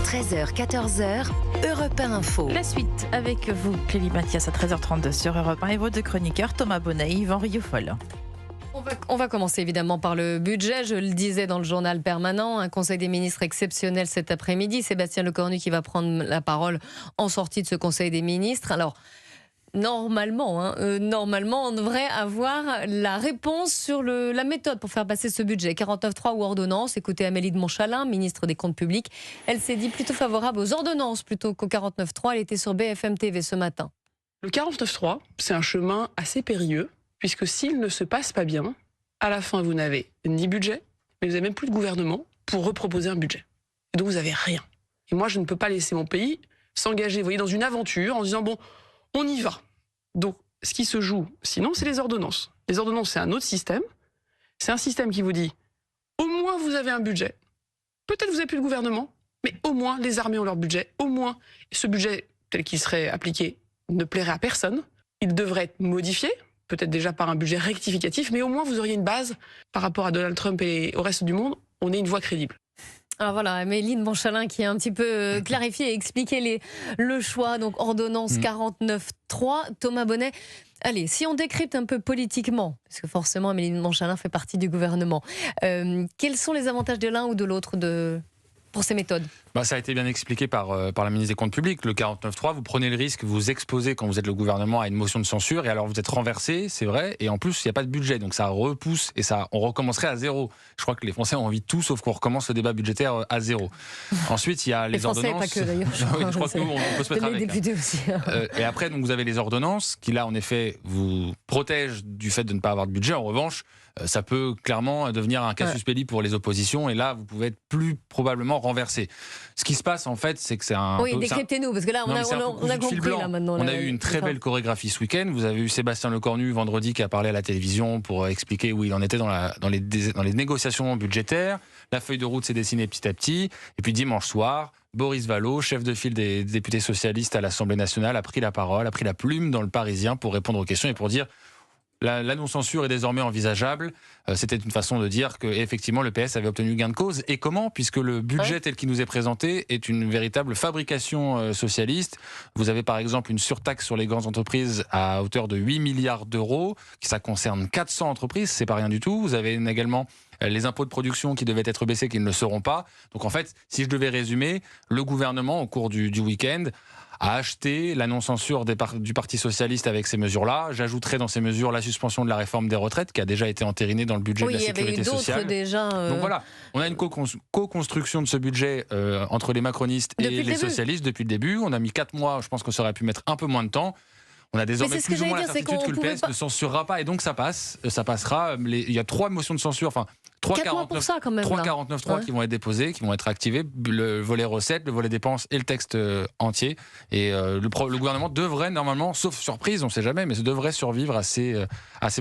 13h, 14h, Europe 1 Info. La suite avec vous, Clélie Mathias, à 13h32 sur Europe 1 et vos deux chroniqueurs, Thomas Bonnet et Yvan Rioufol. On va commencer évidemment par le budget. Je le disais dans le journal permanent, un conseil des ministres exceptionnel cet après-midi. Sébastien Lecornu qui va prendre la parole en sortie de ce conseil des ministres. Alors, normalement, on devrait avoir la réponse sur la méthode pour faire passer ce budget. 49.3 ou ordonnance. Écoutez Amélie de Montchalin, ministre des Comptes publics. Elle s'est dit plutôt favorable aux ordonnances plutôt qu'au 49.3. Elle était sur BFM TV ce matin. Le 49.3, c'est un chemin assez périlleux, puisque s'il ne se passe pas bien, à la fin, vous n'avez ni budget, mais vous n'avez même plus de gouvernement pour reproposer un budget. Et donc, vous n'avez rien. Et moi, je ne peux pas laisser mon pays s'engager, vous voyez, dans une aventure en disant, bon, on y va. Donc, ce qui se joue, sinon, c'est les ordonnances. Les ordonnances, c'est un autre système. C'est un système qui vous dit, au moins, vous avez un budget. Peut-être vous n'avez plus de gouvernement, mais au moins, les armées ont leur budget. Au moins, ce budget, tel qu'il serait appliqué, ne plairait à personne. Il devrait être modifié, peut-être déjà par un budget rectificatif, mais au moins vous auriez une base par rapport à Donald Trump et au reste du monde, on est une voix crédible. Alors voilà, Amélie de Montchalin qui a un petit peu clarifié et expliqué le choix, donc ordonnance 49.3. Thomas Bonnet, allez, si on décrypte un peu politiquement, parce que forcément Amélie de Montchalin fait partie du gouvernement, quels sont les avantages de l'un ou de l'autre pour ces méthodes? Ça a été bien expliqué par la ministre des Comptes publics. Le 49.3, vous prenez le risque, vous exposez quand vous êtes le gouvernement à une motion de censure, et alors vous êtes renversé, c'est vrai, et en plus il n'y a pas de budget, donc ça repousse, et on recommencerait à zéro. Je crois que les Français ont envie de tout, sauf qu'on recommence le débat budgétaire à zéro. Ensuite, il y a les ordonnances. Les Français, pas que d'ailleurs. Oui, je crois que nous, on peut se mettre avec. Les députés aussi. Et après, donc, vous avez les ordonnances, qui là, en effet, vous protègent du fait de ne pas avoir de budget. En revanche, ça peut clairement devenir un casus belli pour les oppositions, et là, vous pouvez être plus probablement renversé. Ce qui se passe, en fait, c'est que c'est un... Oui, décryptez-nous, parce que là, on a compris, là, maintenant. On a eu une très belle chorégraphie ce week-end. Vous avez eu Sébastien Lecornu, vendredi, qui a parlé à la télévision pour expliquer où il en était dans les négociations budgétaires. La feuille de route s'est dessinée petit à petit. Et puis, dimanche soir, Boris Vallaud, chef de file des députés socialistes à l'Assemblée nationale, a pris la parole, a pris la plume dans le Parisien pour répondre aux questions et pour dire... La non-censure est désormais envisageable. C'était une façon de dire qu'effectivement le PS avait obtenu gain de cause. Et comment ? Puisque le budget tel qu'il nous est présenté est une véritable fabrication socialiste. Vous avez par exemple une surtaxe sur les grandes entreprises à hauteur de 8 milliards d'euros. Ça concerne 400 entreprises, c'est pas rien du tout. Vous avez également les impôts de production qui devaient être baissés, qui ne le seront pas. Donc en fait, si je devais résumer, le gouvernement, au cours du week-end, a acheté la non-censure du Parti socialiste avec ces mesures-là. J'ajouterai dans ces mesures la suspension de la réforme des retraites qui a déjà été entérinée dans le budget de la sécurité sociale. Déjà, Donc voilà, on a une co-construction de ce budget entre les macronistes et les socialistes depuis le début. On a mis 4 mois, je pense que ça aurait pu mettre un peu moins de temps. On a désormais plus ou moins la certitude que le PS ne censurera pas, et donc ça passera. Il y a 3 motions de censure, enfin 3,49.3 qui vont être déposées, qui vont être activées, le volet recettes, le volet dépenses et le texte entier. Et le gouvernement devrait normalement, sauf surprise, on ne sait jamais, mais devrait survivre à ces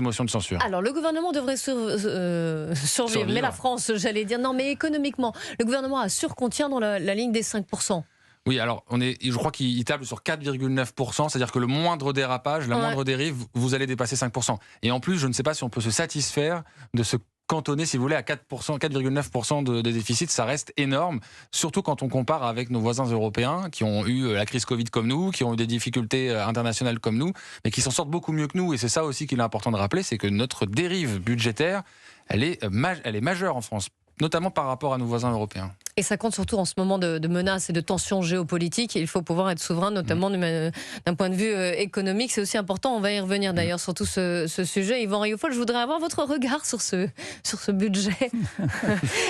motions de censure. Alors le gouvernement devrait survivre, mais la France, j'allais dire, non mais économiquement, le gouvernement a surcontient dans la ligne des 5%. Oui, alors je crois qu'il table sur 4,9%, c'est-à-dire que le moindre dérapage, la moindre dérive, vous allez dépasser 5%. Et en plus, je ne sais pas si on peut se satisfaire de se cantonner, si vous voulez, à 4,9% de déficit. Ça reste énorme, surtout quand on compare avec nos voisins européens qui ont eu la crise Covid comme nous, qui ont eu des difficultés internationales comme nous, mais qui s'en sortent beaucoup mieux que nous. Et c'est ça aussi qu'il est important de rappeler, c'est que notre dérive budgétaire, elle est majeure en France, notamment par rapport à nos voisins européens. Et ça compte surtout en ce moment de menaces et de tensions géopolitiques. Et il faut pouvoir être souverain, notamment d'un point de vue économique. C'est aussi important, on va y revenir d'ailleurs sur tout ce sujet. Yvan Rioufol, je voudrais avoir votre regard sur ce budget.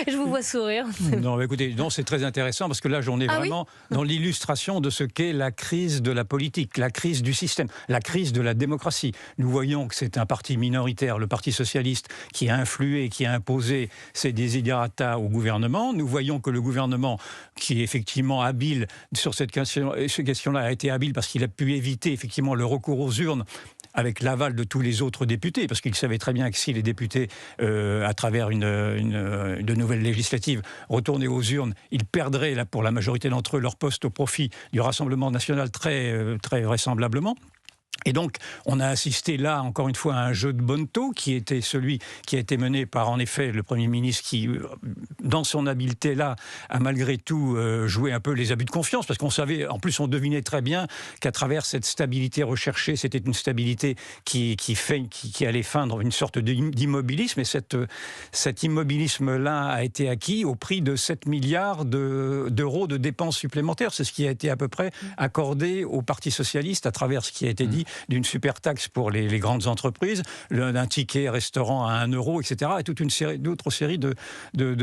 Je vous vois sourire. Non, écoutez, c'est très intéressant parce que là, j'en ai vraiment dans l'illustration de ce qu'est la crise de la politique, la crise du système, la crise de la démocratie. Nous voyons que c'est un parti minoritaire, le Parti socialiste, qui a influé, qui a imposé ses desiderata au gouvernement. Nous voyons que le gouvernement, qui est effectivement habile sur cette question-là, a été habile parce qu'il a pu éviter effectivement le recours aux urnes avec l'aval de tous les autres députés, parce qu'il savait très bien que si les députés, à travers de nouvelles législatives, retournaient aux urnes, ils perdraient, pour la majorité d'entre eux, leur poste au profit du Rassemblement national très vraisemblablement. Et donc, on a assisté là, encore une fois, à un jeu de bonneteau qui était celui qui a été mené par, en effet, le Premier ministre qui, dans son habileté là, a malgré tout joué un peu les abus de confiance, parce qu'on savait, en plus, on devinait très bien qu'à travers cette stabilité recherchée, c'était une stabilité qui allait feindre une sorte d'immobilisme, et cet immobilisme-là a été acquis au prix de 7 milliards d'euros de dépenses supplémentaires. C'est ce qui a été à peu près accordé au Parti socialiste à travers ce qui a été dit d'une super taxe pour les grandes entreprises, d'un ticket restaurant à 1 euro, etc. Et toute une d'autres séries de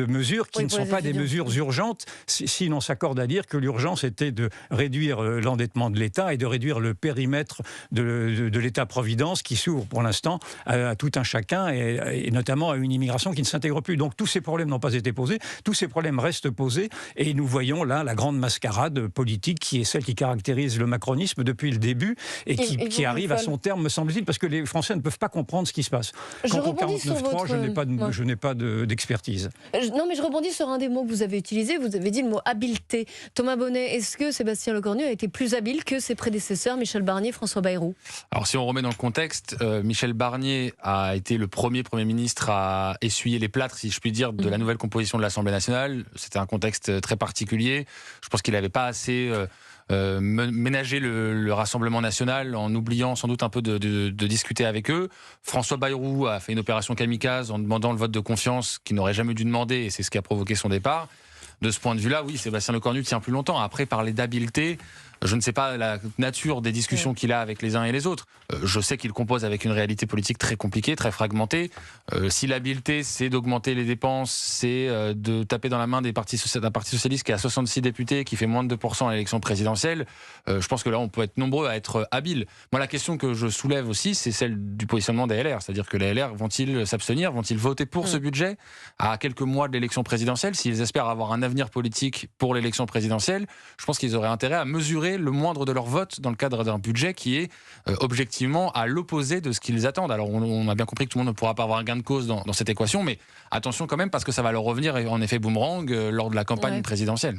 mesures qui ne sont pas des mesures urgentes si l'on s'accorde à dire que l'urgence était de réduire l'endettement de l'État et de réduire le périmètre de l'État-providence qui s'ouvre pour l'instant à tout un chacun et notamment à une immigration qui ne s'intègre plus. Donc tous ces problèmes n'ont pas été posés, tous ces problèmes restent posés et nous voyons là la grande mascarade politique qui est celle qui caractérise le macronisme depuis le début et qui arrive à son terme, me semble-t-il, parce que les Français ne peuvent pas comprendre ce qui se passe. Quant au 49.3, je n'ai pas d'expertise. Non, mais je rebondis sur un des mots que vous avez utilisé. Vous avez dit le mot habileté. Thomas Bonnet, est-ce que Sébastien Lecornu a été plus habile que ses prédécesseurs, Michel Barnier, François Bayrou? Alors, si on remet dans le contexte, Michel Barnier a été le Premier ministre à essuyer les plâtres, si je puis dire, de la nouvelle composition de l'Assemblée nationale. C'était un contexte très particulier. Je pense qu'il n'avait pas assez ménager le Rassemblement national en oubliant sans doute un peu de discuter avec eux. François Bayrou a fait une opération kamikaze en demandant le vote de confiance qu'il n'aurait jamais dû demander et c'est ce qui a provoqué son départ. De ce point de vue-là, oui, Sébastien Lecornu tient plus longtemps. Après, parler d'habileté, je ne sais pas la nature des discussions qu'il a avec les uns et les autres. Je sais qu'il compose avec une réalité politique très compliquée, très fragmentée. Si l'habileté, c'est d'augmenter les dépenses, c'est de taper dans la main d'un parti socialiste qui a 66 députés, qui fait moins de 2% à l'élection présidentielle, je pense que là, on peut être nombreux à être habiles. Moi, la question que je soulève aussi, c'est celle du positionnement des LR. C'est-à-dire que les LR vont-ils s'abstenir, vont-ils voter pour ce budget à quelques mois de l'élection présidentielle? S'ils espèrent avoir un avenir politique pour l'élection présidentielle, je pense qu'ils auraient intérêt à mesurer le moindre de leur vote dans le cadre d'un budget qui est objectivement à l'opposé de ce qu'ils attendent. Alors on a bien compris que tout le monde ne pourra pas avoir un gain de cause dans cette équation, mais attention quand même parce que ça va leur revenir en effet boomerang lors de la campagne présidentielle.